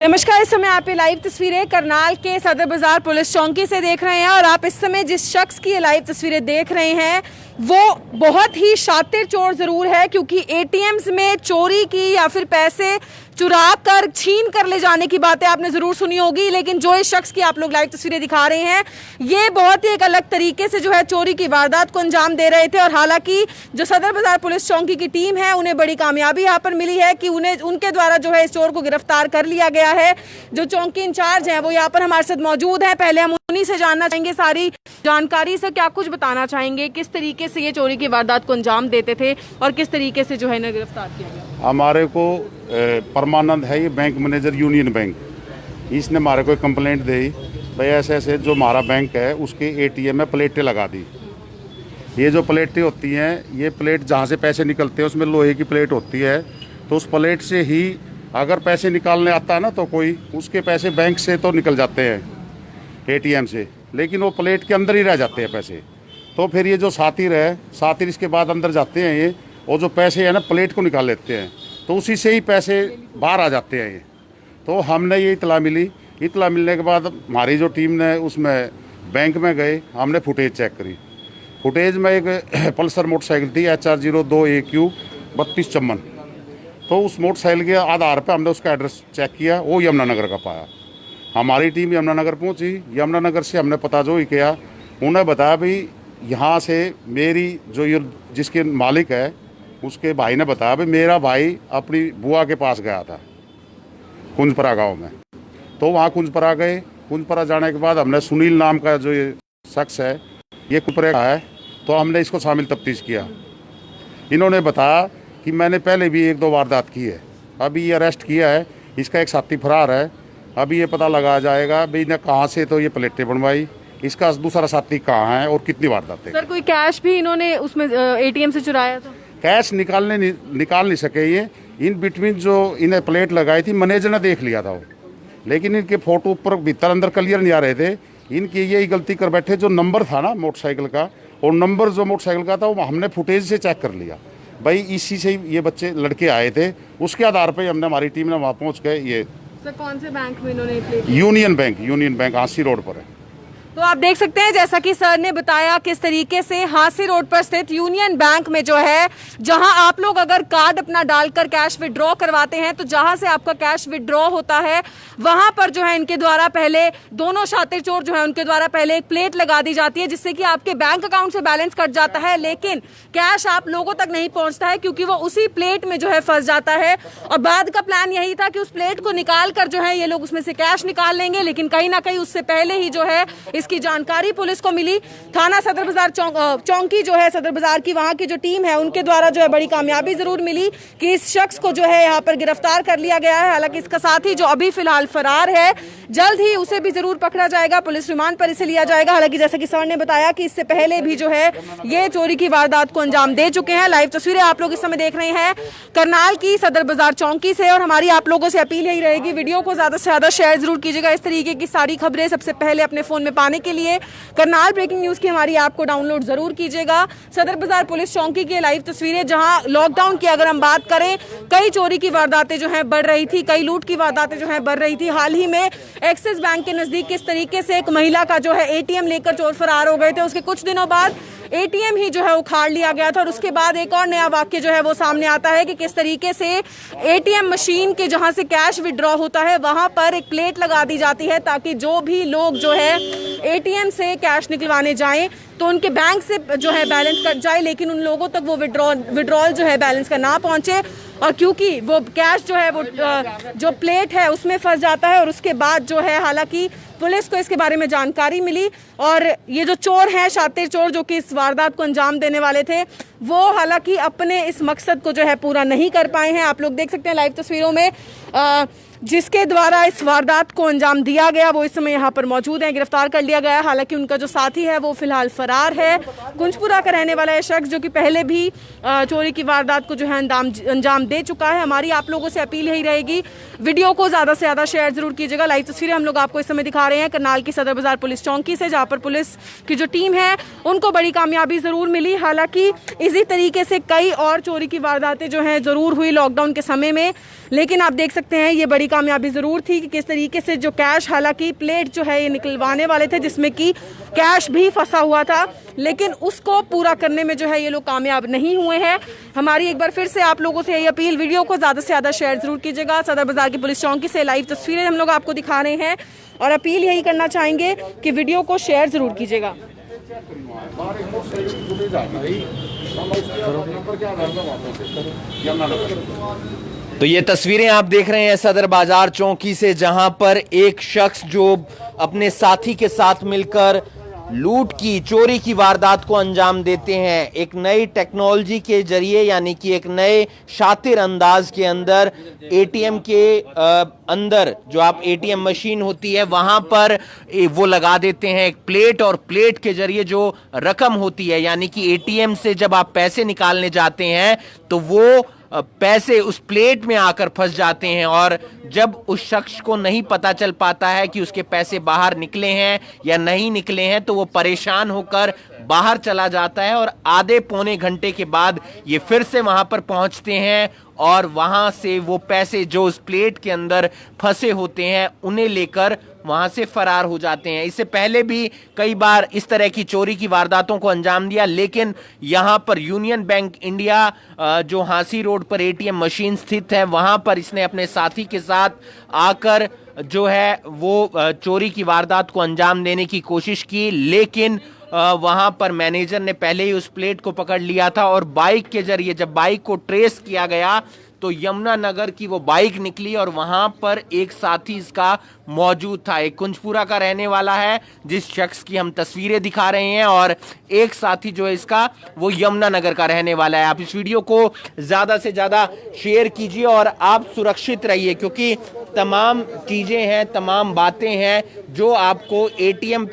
नमस्कार। इस समय आप ये लाइव तस्वीरें करनाल के सदर बाजार पुलिस चौकी से देख रहे हैं और आप इस समय जिस शख्स की ये लाइव तस्वीरें देख रहे हैं वो बहुत ही शातिर चोर जरूर है, क्योंकि एटीएम्स में चोरी की या फिर पैसे चुरा कर छीन कर ले जाने की बातें आपने जरूर सुनी होगी, लेकिन जो इस शख्स की आप लोग लाइव तस्वीरें दिखा रहे हैं ये बहुत ही एक अलग तरीके से जो है चोरी की वारदात को अंजाम दे रहे थे। और हालांकि जो सदर बाजार पुलिस चौकी की टीम है उन्हें बड़ी कामयाबी यहाँ पर मिली है कि उनके द्वारा जो है इस चोर को गिरफ्तार कर लिया गया है। जो चौकी इंचार्ज है वो यहाँ पर हमारे साथ मौजूद है। पहले हम उन्हीं से जानना चाहेंगे सारी जानकारी। से क्या कुछ बताना चाहेंगे, किस तरीके से ये चोरी की वारदात को अंजाम देते थे और किस तरीके से जो है इन्हें गिरफ्तार किया गया? हमारे को परमानंद है, ये बैंक मैनेजर यूनियन बैंक, इसने हमारे को कंप्लेंट दी भाई ऐसे ऐसे जो हमारा बैंक है उसके एटीएम में प्लेटें लगा दी। ये जो प्लेटें होती हैं, ये प्लेट जहाँ से पैसे निकलते हैं उसमें लोहे की प्लेट होती है, तो उस प्लेट से ही अगर पैसे निकालने आता है ना तो कोई उसके पैसे बैंक से तो निकल जाते हैं एटीएम से, लेकिन वो प्लेट के अंदर ही रह जाते हैं पैसे। तो फिर ये जो सातिर है, सातिर इसके बाद अंदर जाते हैं ये, और जो पैसे है ना प्लेट को निकाल लेते हैं, तो उसी से ही पैसे बाहर आ जाते हैं ये। तो हमने ये इतला मिलने के बाद हमारी जो टीम ने उसमें बैंक में गए, हमने फुटेज चेक करी। फुटेज में एक पल्सर मोटरसाइकिल थी HR02AQ 3254, तो उस मोटरसाइकिल के आधार पर हमने उसका एड्रेस चेक किया, वो यमुनानगर का पाया। हमारी टीम यमुनानगर पहुंची, यमुनानगर से हमने पता जो ही किया, उन्हें बताया भाई यहाँ से मेरी जो ये जिसके मालिक है उसके भाई ने बताया भाई मेरा भाई अपनी बुआ के पास गया था कुंजपरा गांव में। तो वहाँ कुंजपरा गए, कुंजपरा जाने के बाद हमने सुनील नाम का जो ये शख्स है ये कुपरे का है, तो हमने इसको शामिल तफ्तीश किया। इन्होंने बताया कि मैंने पहले भी 1-2 वारदात की है, अभी ये अरेस्ट किया है, इसका एक साथी फरार है, अभी ये पता लगाया जाएगा भाई ने कहाँ से तो ये प्लेटें बनवाई, इसका दूसरा साथी कहाँ है और कितनी वारदातें। सर कोई कैश भी इन्होंने उसमें एटीएम से चुराया था? कैश निकाल नहीं सके ये, इन बिटवीन जो इन्हें प्लेट लगाई थी मैनेजर ने देख लिया था वो, लेकिन इनके फोटो ऊपर भीतर अंदर क्लियर नहीं आ रहे थे। इनकी यही गलती कर बैठे, जो नंबर था ना मोटरसाइकिल का, और नंबर जो मोटरसाइकिल का था वो हमने फुटेज से चेक कर लिया भाई इसी से ये बच्चे लड़के आए थे, उसके आधार पर हमने हमारी टीम ने वहाँ पहुँच गए। ये सर कौन से बैंक में इन्होंने plate? Union bank Hansi road पर है। तो आप देख सकते हैं जैसा कि सर ने बताया किस तरीके से हांसी रोड पर स्थित यूनियन बैंक में जो है, जहां आप लोग अगर कार्ड अपना डालकर कैश विड्रॉ करवाते हैं तो जहां से आपका कैश विड्रॉ होता है वहां पर जो है इनके द्वारा पहले दोनों शातिर चोर जो है उनके द्वारा पहले एक प्लेट लगा दी जाती है, जिससे कि आपके बैंक अकाउंट से बैलेंस कट जाता है, लेकिन कैश आप लोगों तक नहीं पहुंचता है क्योंकि वो उसी प्लेट में जो है फंस जाता है। और बाद का प्लान यही था कि उस प्लेट को निकाल कर जो है ये लोग उसमें से कैश निकाल लेंगे, लेकिन कहीं ना कहीं उससे पहले ही जो है इसकी जानकारी पुलिस को मिली। थाना सदर बाजार चौकी जो है सदर बाजार की वहां की जो टीम है उनके द्वारा जो है बड़ी कामयाबी जरूर मिली कि इस शख्स को जो है यहाँ पर गिरफ्तार कर लिया गया है। हालांकि इसका साथी जो अभी फिलहाल फरार है, जल्द ही उसे भी जरूर पकड़ा जाएगा, पुलिस रिमांड पर इसे लिया जाएगा। हालांकि जैसा कि सर ने बताया कि इससे पहले भी जो है ये चोरी की वारदात को अंजाम दे चुके हैं। लाइव तस्वीरें आप लोग इस समय देख रहे हैं करनाल की सदर बाजार चौकी से, और हमारी आप लोगों से अपील यही रहेगी वीडियो को ज्यादा से ज्यादा शेयर जरूर कीजिएगा। इस तरीके की सारी खबरें सबसे पहले अपने फोन में पाने के लिए करनाल ब्रेकिंग न्यूज की हमारी ऐप को डाउनलोड जरूर कीजिएगा। सदर बाजार पुलिस चौकी की लाइव तस्वीरें, जहां लॉकडाउन की अगर हम बात करें कई चोरी की वारदातें जो हैं बढ़ रही थी, कई लूट की वारदातें जो हैं बढ़ रही थी। हाल ही में एक्सिस बैंक के नजदीक किस तरीके से एक महिला का जो है एटीएम लेकर चोर फरार हो गए थे, उसके कुछ दिनों बाद एटीएम ही जो है उखाड़ लिया गया था। और उसके बाद एक और नया वाक्य जो है वो सामने आता है कि किस तरीके से एटीएम मशीन के जहां से कैश विड्रॉ होता है वहां पर एक प्लेट लगा दी जाती है, ताकि जो भी लोग जो है एटीएम से कैश निकलवाने जाएं तो उनके बैंक से जो है बैलेंस कट जाए, लेकिन उन लोगों तक वो विड्रॉल जो है बैलेंस का ना पहुंचे। और क्योंकि वो कैश जो है वो जो प्लेट है उसमें फंस जाता है। और उसके बाद जो है हालांकि पुलिस को इसके बारे में जानकारी मिली, और ये जो चोर हैं शातिर चोर जो कि इस वारदात को अंजाम देने वाले थे, वो हालांकि अपने इस मकसद को जो है पूरा नहीं कर पाए हैं। आप लोग देख सकते हैं लाइव तस्वीरों में जिसके द्वारा इस वारदात को अंजाम दिया गया वो इस समय यहाँ पर मौजूद है, गिरफ्तार कर लिया गया है। हालांकि उनका जो साथी है वो फिलहाल फरार है। कुंजपुरा का रहने वाला है शख्स जो कि पहले भी चोरी की वारदात को जो है अंजाम दे चुका है। हमारी आप लोगों से अपील यही रहेगी वीडियो को ज्यादा से ज्यादा शेयर जरूर कीजिएगा। लाइव तस्वीरें हम लोग आपको इस समय दिखा रहे हैं करनाल की सदर बाजार पुलिस चौकी से, जहाँ पर पुलिस की जो टीम है उनको बड़ी कामयाबी जरूर मिली। हालांकि इसी तरीके से कई और चोरी की वारदातें जो है जरूर हुई लॉकडाउन के समय में, लेकिन आप देख सकते हैं ये बड़ी कामयाबी ज़रूर थी कि किस तरीके से जो कैश, हालांकि प्लेट जो है ये निकलवाने वाले थे जिसमें कि कैश भी फंसा हुआ था, लेकिन उसको पूरा करने में जो है ये लोग कामयाब नहीं हुए हैं। हमारी एक बार फिर से आप लोगों से यही अपील, वीडियो को ज़्यादा से ज़्यादा शेयर ज़रूर कीजिएगा। सदर बाजार की पुलिस चौकी से लाइव तस्वीरें हम लोग आपको दिखा रहे हैं और अपील यही करना चाहेंगे कि वीडियो को शेयर ज़रूर कीजिएगा। तो ये तस्वीरें आप देख रहे हैं सदर बाजार चौकी से, जहां पर एक शख्स जो अपने साथी के साथ मिलकर लूट की, चोरी की वारदात को अंजाम देते हैं। एक नई टेक्नोलॉजी के जरिए, यानी कि एक नए शातिर अंदाज के अंदर एटीएम के अंदर जो आप एटीएम मशीन होती है वहां पर वो लगा देते हैं एक प्लेट, और प्लेट के जरिए जो रकम होती है, यानी कि एटीएम से जब आप पैसे निकालने जाते हैं तो वो पैसे उस प्लेट में आकर फंस जाते हैं, और जब उस शख्स को नहीं पता चल पाता है कि उसके पैसे बाहर निकले हैं या नहीं निकले हैं, तो वो परेशान होकर बाहर चला जाता है और आधे पौने घंटे के बाद ये फिर से वहां पर पहुंचते हैं और वहां से वो पैसे जो उस प्लेट के अंदर फंसे होते हैं उन्हें लेकर वहां से फरार हो जाते हैं। इससे पहले भी कई बार इस तरह की चोरी की वारदातों को अंजाम दिया, लेकिन यहां पर यूनियन बैंक इंडिया जो हांसी रोड पर एटीएम मशीन स्थित है वहां पर इसने अपने साथी के साथ आकर जो है वो चोरी की वारदात को अंजाम देने की कोशिश की, लेकिन वहां पर मैनेजर ने पहले ही उस प्लेट को पकड़ लिया था और बाइक के जरिए जब बाइक को ट्रेस किया गया तो यमुनानगर की वो बाइक निकली और वहां पर एक साथी इसका मौजूद था। एक कुंजपुरा का रहने वाला है जिस शख्स की हम तस्वीरें दिखा रहे हैं, और एक साथी जो है इसका वो यमुनानगर का रहने वाला है। आप इस वीडियो को ज्यादा से ज्यादा शेयर कीजिए और आप सुरक्षित रहिए, क्योंकि तमाम चीजें हैं, तमाम बातें हैं जो आपको एटीएम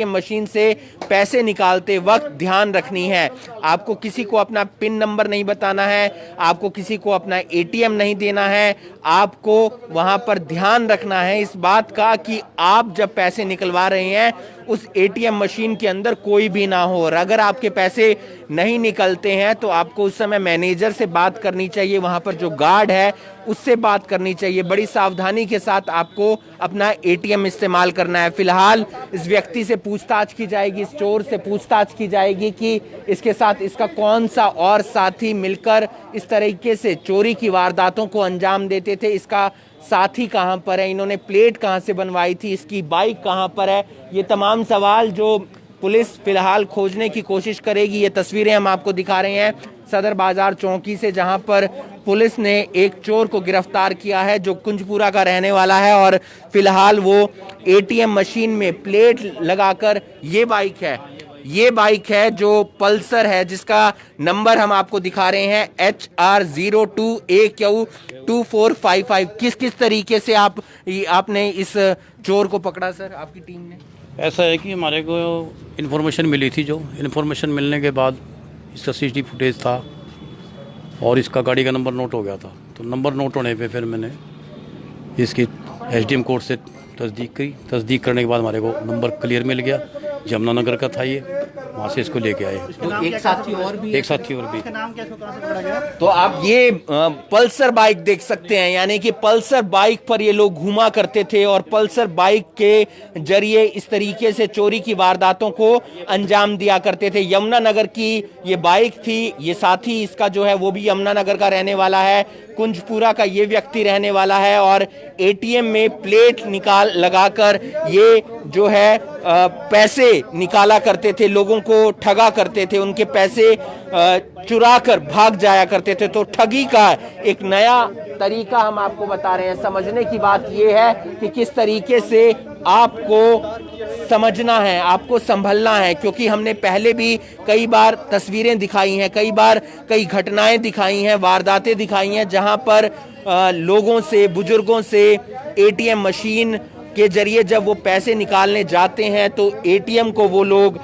मशीन से पैसे निकालते वक्त ध्यान रखनी है। आपको किसी को अपना पिन नंबर नहीं बताना है, आपको किसी को अपना एटीएम नहीं देना है, आपको वहां पर ध्यान रखना है इस बात का कि आप जब पैसे निकलवा रहे हैं उस एटीएम मशीन के अंदर कोई भी ना हो, और अगर आपके पैसे नहीं निकलते हैं तो आपको उस समय मैनेजर से बात करनी चाहिए, वहां पर जो गार्ड है उससे बात करनी चाहिए। बड़ी सावधानी के साथ आपको अपना एटीएम इस्तेमाल करना है। फिलहाल इस व्यक्ति से पूछताछ की जाएगी, इस चोर से पूछताछ की जाएगी कि इसके साथ इसका कौन सा और साथी मिलकर इस तरीके से चोरी की वारदातों को अंजाम देते थे, इसका साथी कहां पर है, इन्होंने प्लेट कहां से बनवाई थी, इसकी बाइक कहां पर है। ये तमाम सवाल जो पुलिस फिलहाल खोजने की कोशिश करेगी। ये तस्वीरें हम आपको दिखा रहे हैं सदर बाजार चौकी से, जहां पर पुलिस ने एक चोर को गिरफ्तार किया है जो कुंजपुरा का रहने वाला है, और फिलहाल वो एटीएम मशीन में प्लेट लगाकर ये बाइक है जो पल्सर है, जिसका नंबर हम आपको दिखा रहे हैं HR02AQ2455। किस तरीके से आपने इस चोर को पकड़ा सर, आपकी टीम ने? ऐसा है कि हमारे को इन्फॉर्मेशन मिली थी, जो इन्फॉर्मेशन मिलने के बाद इसका CCTV फुटेज था और इसका गाड़ी का नंबर नोट हो गया था। तो नंबर नोट होने पे फिर मैंने इसकी SDM कोर्ट से तस्दीक करी। तस्दीक करने के बाद हमारे को नंबर क्लियर मिल गया, यमुनानगर का था ये, वहाँ से इसको लेके आए। तो एक साथी और भी नाम क्या पड़ा? तो आप ये पल्सर बाइक देख सकते हैं, यानी कि पल्सर बाइक पर ये लोग घूमा करते थे और पल्सर बाइक के जरिए इस तरीके से चोरी की वारदातों को अंजाम दिया करते थे। यमुनानगर की ये बाइक थी, ये साथी इसका जो है वो भी यमुनानगर का रहने वाला है, कुंजपुरा का ये व्यक्ति रहने वाला है, और एटीएम में प्लेट लगाकर ये जो है पैसे निकाला करते थे, लोगों को ठगा करते थे, उनके पैसे चुरा कर भाग जाया करते थे। तो ठगी का एक नया तरीका हम आपको बता रहे हैं। समझने की बात यह है कि किस तरीके से आपको समझना है, आपको संभलना है, क्योंकि हमने पहले भी कई बार तस्वीरें दिखाई हैं, कई बार कई घटनाएं दिखाई हैं, वारदातें दिखाई हैं, जहां पर लोगों से, बुजुर्गों से एटीएम मशीन के जरिए जब वो पैसे निकालने जाते हैं तो एटीएम को वो लोग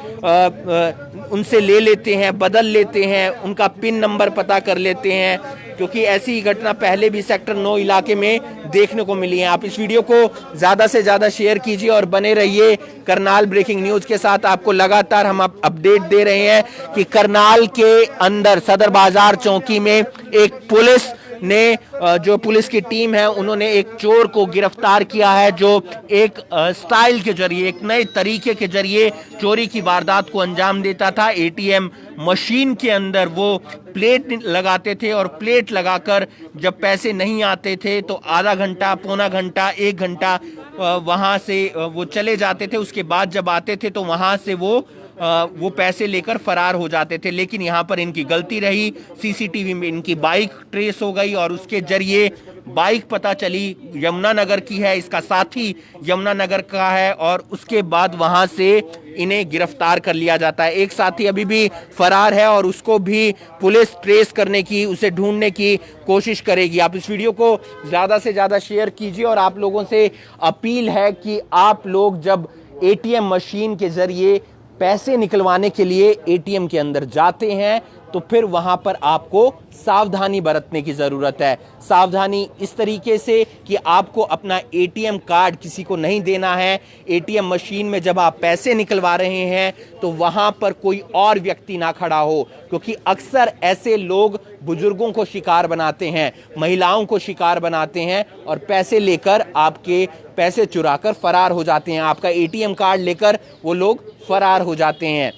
उनसे ले लेते हैं, बदल लेते हैं, उनका पिन नंबर पता कर लेते हैं, क्योंकि ऐसी ही घटना पहले भी सेक्टर 9 इलाके में देखने को मिली है। आप इस वीडियो को ज़्यादा से ज़्यादा शेयर कीजिए और बने रहिए करनाल ब्रेकिंग न्यूज़ के साथ। आपको लगातार हम अपडेट दे रहे हैं कि करनाल के अंदर सदर बाजार चौकी में एक पुलिस ने जो पुलिस की टीम है उन्होंने एक चोर को गिरफ्तार किया है जो एक स्टाइल के जरिए, एक नए तरीके के जरिए चोरी की वारदात को अंजाम देता था। एटीएम मशीन के अंदर वो प्लेट लगाते थे और प्लेट लगाकर जब पैसे नहीं आते थे तो आधा घंटा, पौना घंटा, 1 घंटा वहां से वो चले जाते थे। उसके बाद जब आते थे तो वहां से वो पैसे लेकर फरार हो जाते थे। लेकिन यहाँ पर इनकी गलती रही, सीसीटीवी में इनकी बाइक ट्रेस हो गई और उसके जरिए बाइक पता चली यमुनानगर की है, इसका साथी यमुनानगर का है और उसके बाद वहां से इन्हें गिरफ्तार कर लिया जाता है। एक साथी अभी भी फरार है और उसको भी पुलिस ट्रेस करने की, उसे ढूंढने की कोशिश करेगी। आप इस वीडियो को ज़्यादा से ज़्यादा शेयर कीजिए और आप लोगों से अपील है कि आप लोग जब एटीएम मशीन के जरिए पैसे निकलवाने के लिए एटीएम के अंदर जाते हैं तो फिर वहां पर आपको सावधानी बरतने की जरूरत है। सावधानी इस तरीके से कि आपको अपना एटीएम कार्ड किसी को नहीं देना है। एटीएम मशीन में जब आप पैसे निकलवा रहे हैं तो वहां पर कोई और व्यक्ति ना खड़ा हो, क्योंकि अक्सर ऐसे लोग बुजुर्गों को शिकार बनाते हैं, महिलाओं को शिकार बनाते हैं और पैसे लेकर आपके पैसे चुराकर फरार हो जाते हैं। आपका एटीएम कार्ड लेकर वो लोग फरार हो जाते हैं।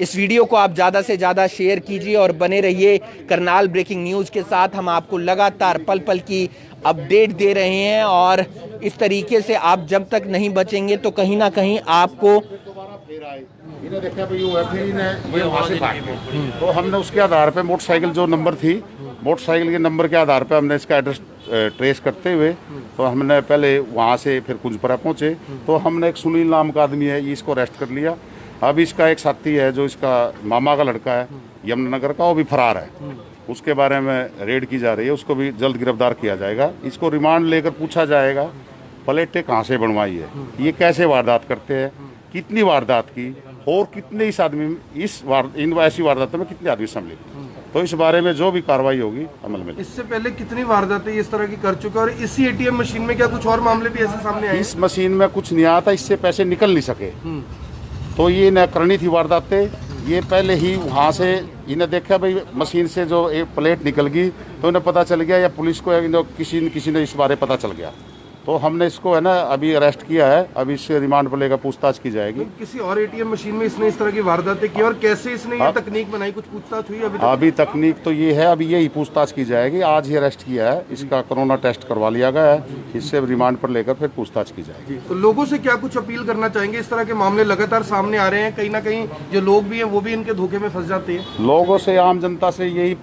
इस वीडियो को आप ज़्यादा से ज़्यादा शेयर कीजिए और बने रहिए करनाल ब्रेकिंग न्यूज़ के साथ। हम आपको लगातार पल पल की अपडेट दे रहे हैं और इस तरीके से आप जब तक नहीं बचेंगे तो कहीं ना कहीं आपको इन्हें देखा भाई वो है, फिर इन्हें ये वहाँ से भाग गए। तो हमने उसके आधार पे मोटरसाइकिल जो नंबर थी, मोटरसाइकिल के नंबर के आधार पे हमने इसका एड्रेस ट्रेस करते हुए तो हमने पहले वहाँ से फिर कुंजपुरा पहुँचे तो हमने एक सुनील नाम का आदमी है, इसको अरेस्ट कर लिया। अब इसका एक साथी है जो इसका मामा का लड़का है यमुनानगर का, वो भी फरार है। उसके बारे में रेड की जा रही है, उसको भी जल्द गिरफ्तार किया जाएगा। इसको रिमांड लेकर पूछा जाएगा प्लेटें कहाँ से बनवाई है, ये कैसे वारदात करते हैं, कितनी वारदात की और कितने इस आदमी इन ऐसी वारदातों में कितने आदमी सम्मिलित, तो इस बारे में जो भी कार्रवाई होगी अमल में। इससे पहले कितनी वारदातें इस तरह की कर चुके हैं और इसी एटीएम मशीन में क्या कुछ और मामले भी ऐसे सामने आए? इस मशीन में कुछ नहीं आता, इससे पैसे निकल नहीं सके तो ये न करनी थी वारदातें। ये पहले ही वहाँ से इन्हें देखा भाई मशीन से जो एक प्लेट निकल गई तो इन्हें पता चल गया या पुलिस को किसी ने इस बारे पता चल गया तो हमने इसको है ना अभी अरेस्ट किया है। अभी इससे रिमांड पर लेकर पूछताछ की जाएगी। किसी और एटीएम मशीन में इसने इस तरह की वारदातें की और कैसे इसने ये तकनीक बनाई, कुछ पूछताछ हुई अभी तकनीक तो ये है, अभी यही पूछताछ की जाएगी। आज ही अरेस्ट किया है, इसका कोरोना टेस्ट करवा लिया गया है, इससे रिमांड पर लेकर फिर पूछताछ की जाएगी। तो लोगों से क्या कुछ अपील करना चाहेंगे? इस तरह के मामले लगातार सामने आ रहे हैं, कहीं ना कहीं जो लोग भी हैं वो भी इनके धोखे में फंस जाते हैं। लोगों से, आम जनता से यही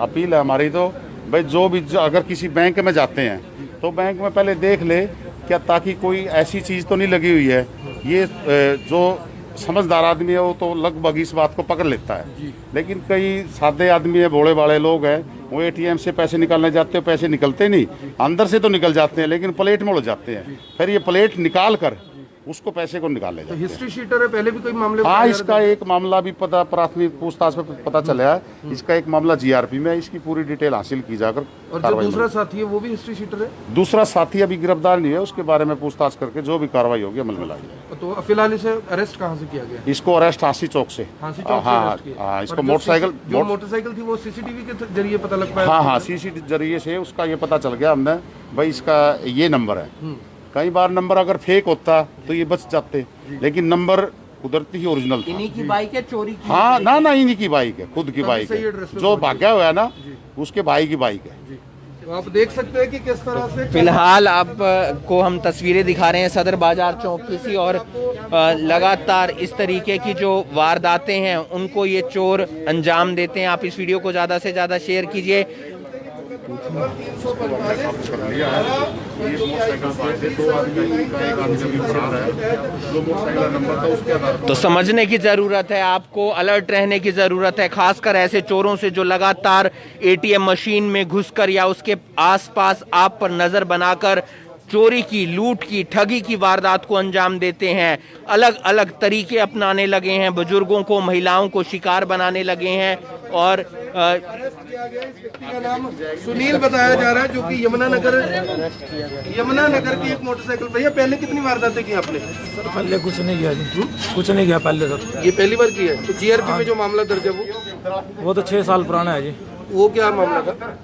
अपील है हमारी तो भाई जो भी अगर किसी बैंक में जाते हैं तो बैंक में पहले देख ले क्या, ताकि कोई ऐसी चीज़ तो नहीं लगी हुई है। ये जो समझदार आदमी है वो तो लगभग इस बात को पकड़ लेता है, लेकिन कई सादे आदमी है, भोले भाले लोग हैं, वो एटीएम से पैसे निकालने जाते हैं, पैसे निकलते नहीं, अंदर से तो निकल जाते हैं लेकिन प्लेट में उड़ जाते हैं। फिर ये प्लेट निकाल कर उसको पैसे को निकाले जाते हैं। हिस्ट्री शीटर है, पहले भी कोई मामले? हाँ, इसका एक मामला भी पता प्राथमिक पूछताछ में पता चला है। इसका एक मामला जीआरपी में, इसकी पूरी डिटेल हासिल की जाकर। और जो दूसरा साथी है वो भी हिस्ट्री शीटर है? दूसरा साथी अभी गिरफ्तार नहीं है, उसके बारे में पूछताछ करके जो भी कार्रवाई होगी अमल में लाई जाएगी। तो फिलहाल इसे अरेस्ट कहाँ से किया गया? इसको अरेस्ट हांसी चौक से। हाँ, इसको मोटरसाइकिल थी वो सीसीटीवी के जरिए पता लग पाया? हाँ, सीसीटीवी जरिए से उसका ये पता चल गया हमने भाई इसका ये नंबर है। कई बार नंबर अगर फेक होता तो ये बच जाते, लेकिन नंबर कुदरती ही ओरिजिनल था। इन्हीं की बाइक है चोरी की? हाँ, ना इन्हीं की बाइक है, खुद की बाइक है। जो भागा हुआ है ना उसके भाई की बाइक है। तो आप देख सकते हैं कि किस तरह से फिलहाल आपको हम तस्वीरें दिखा रहे हैं सदर बाजार चौकी से और लगातार इस तरीके की जो वारदातें हैं उनको ये चोर अंजाम देते हैं। आप इस वीडियो को ज़्यादा से ज़्यादा शेयर कीजिए। तो समझने की जरूरत है, आपको अलर्ट रहने की जरूरत है, खासकर ऐसे चोरों से जो लगातार एटीएम मशीन में घुसकर या उसके आसपास आप पर नजर बनाकर चोरी की, लूट की, ठगी की वारदात को अंजाम देते हैं। अलग अलग तरीके अपनाने लगे हैं, बुजुर्गों को, महिलाओं को शिकार बनाने लगे हैं। और इस व्यक्ति का नाम सुनील बताया जा रहा है जो कि यमुनानगर की एक मोटरसाइकिल। भैया पहले कितनी वारदातें की आपने? पहले कुछ नहीं किया जी, कुछ नहीं किया पहले सर। ये पहली बार की है? तो जीआरपी में जो मामला दर्ज है वो तो 6 साल पुराना है जी। वो क्या मामला था?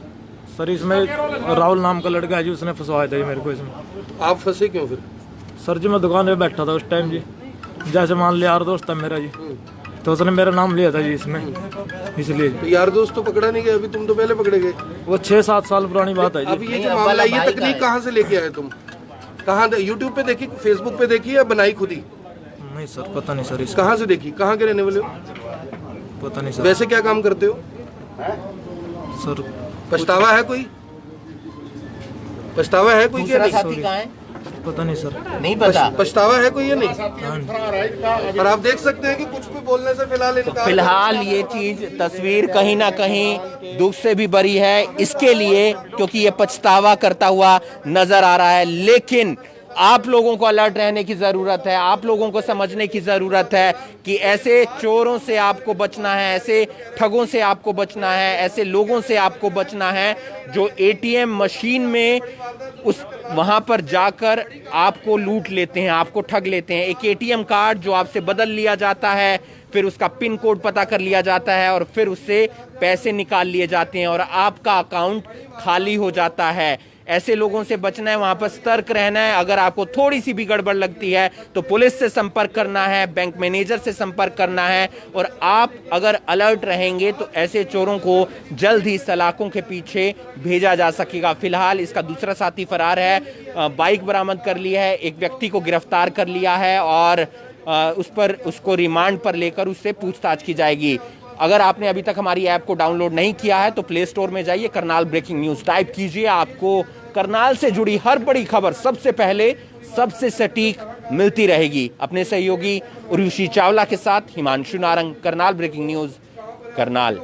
सर इसमें राहुल नाम का लड़का है जी, उसने फंसवाया था जी मेरे को इसमें। आप फंसे क्यों फिर? सर जी मैं दुकान पे बैठा था उस टाइम जी, जैसे मान लिया यार दोस्त था मेरा जी, तो उसने मेरा नाम लिया था जी इसमें, इसलिए। तो यार दोस्त तो पकड़ा नहीं गया अभी, तुम तो पहले पकड़े गए। वो 6-7 साल पुरानी बात है जी। अब ये जो मामला, ये तकनीक कहाँ से लेके आए तुम? कहाँ यूट्यूब पे देखी, फेसबुक पे देखी या बनाई खुद ही? नहीं सर पता नहीं सर इसका। कहाँ से देखी? कहाँ के रहने वाले हो? पता नहीं सर। वैसे क्या काम करते हो? सर पछतावा है कोई? पछतावा है कोई क्या? दूसरा नहीं साथी कहाँ है? पता नहीं सर। नहीं पता। पछतावा है कोई या नहीं? और आप देख सकते हैं कि कुछ भी बोलने से फिलहाल इनकार। फिलहाल ये चीज तस्वीर कहीं ना कहीं दुख से भी भरी है इसके लिए, क्योंकि ये पछतावा करता हुआ नजर आ रहा है। लेकिन आप लोगों को अलर्ट रहने की जरूरत है, आप लोगों को समझने की जरूरत है कि ऐसे चोरों से आपको बचना है, ऐसे ठगों से आपको बचना है, ऐसे लोगों से आपको बचना है जो एटीएम मशीन में उस वहां पर जाकर आपको लूट लेते हैं, आपको ठग लेते हैं। एक एटीएम कार्ड जो आपसे बदल लिया जाता है, फिर उसका पिन कोड पता कर लिया जाता है और फिर उससे पैसे निकाल लिए जाते हैं और आपका अकाउंट खाली हो जाता है। ऐसे लोगों से बचना है, वहां पर सतर्क रहना है। अगर आपको थोड़ी सी भी गड़बड़ लगती है तो पुलिस से संपर्क करना है, बैंक मैनेजर से संपर्क करना है और आप अगर अलर्ट रहेंगे तो ऐसे चोरों को जल्द ही सलाखों के पीछे भेजा जा सकेगा। फिलहाल इसका दूसरा साथी फरार है, बाइक बरामद कर ली है, एक व्यक्ति को गिरफ्तार कर लिया है और उसको रिमांड पर लेकर उससे पूछताछ की जाएगी। अगर आपने अभी तक हमारी ऐप को डाउनलोड नहीं किया है तो प्ले स्टोर में जाइए, करनाल ब्रेकिंग न्यूज टाइप कीजिए। आपको करनाल से जुड़ी हर बड़ी खबर सबसे पहले, सबसे सटीक मिलती रहेगी। अपने सहयोगी उर्वशी चावला के साथ हिमांशु नारंग, करनाल ब्रेकिंग न्यूज, करनाल।